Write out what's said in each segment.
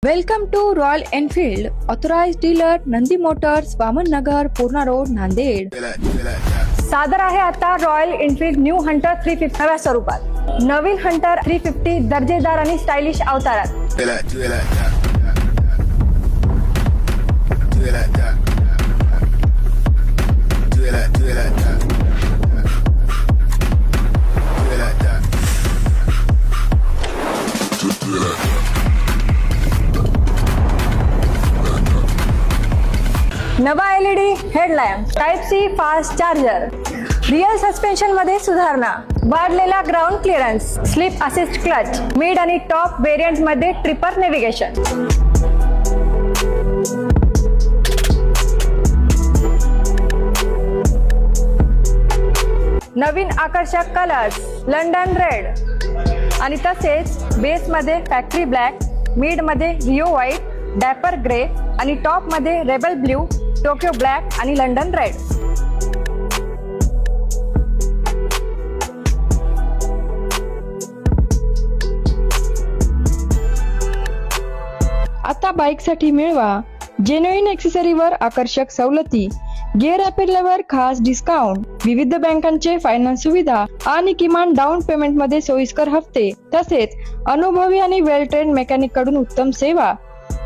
Welcome to Royal Enfield authorised dealer Nandi motors Vaman Nagar Purna road Nanded. सादर आहे आता रॉयल एनफील्ड न्यू हंटर 350 नव्या स्वरूपात। नवीन हंटर 350 दर्जेदार आणि स्टायलिश अवतारात। नवा LED headlamp, type C fast charger, rear suspension मध्ये सुधारणा, वाढलेला ground clearance, slip assist clutch, mid आणि टॉप व्हेरियंट मध्ये ट्रिपर नेव्हिगेशन। नवीन आकर्षक कलर्स, लंडन रेड आणि तसेच बेस मध्ये फॅक्टरी ब्लॅक, मिड मध्ये रिओ व्हाईट, डॅपर ग्रे आणि टॉप मध्ये रेबल ब्ल्यू, टोक्यो ब्लॅक आणि लंडन रेड। आता बाईक साठी मिळवा जेन्युइन एक्सेसरीवर आकर्षक सवलती, गिअर अपग्रेडवर खास डिस्काउंट, विविध बँकांचे फायनान्स सुविधा आणि किमान डाऊन पेमेंट मध्ये सोयीस्कर हप्ते, तसेच अनुभवी आणि वेल ट्रेन मेकॅनिक कडून उत्तम सेवा।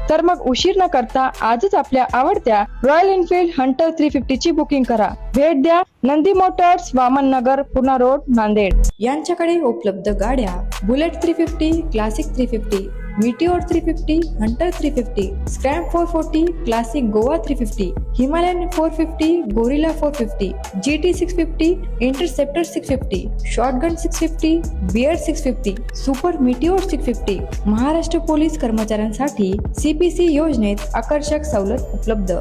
तर मग उशीर न करता आजच आपल्या आवडत्या रॉयल एनफील्ड हंटर 350 ची बुकिंग करा। भेट द्या नंदी मोटर्स वामन नगर पूर्णा रोड नांदेड। यांच्याकडे उपलब्ध गाड्या bullet 350, classic 350, meteor 350, hunter 350, scram 440, classic Goa 350, Himalayan 450, gorilla 450, GT 650, interceptor 650, shotgun 650, bear 650, super meteor 650। Maharashtra police कर्मचाऱ्यांसाठी CPC योजनेत आकर्षक सवलत उपलब्ध।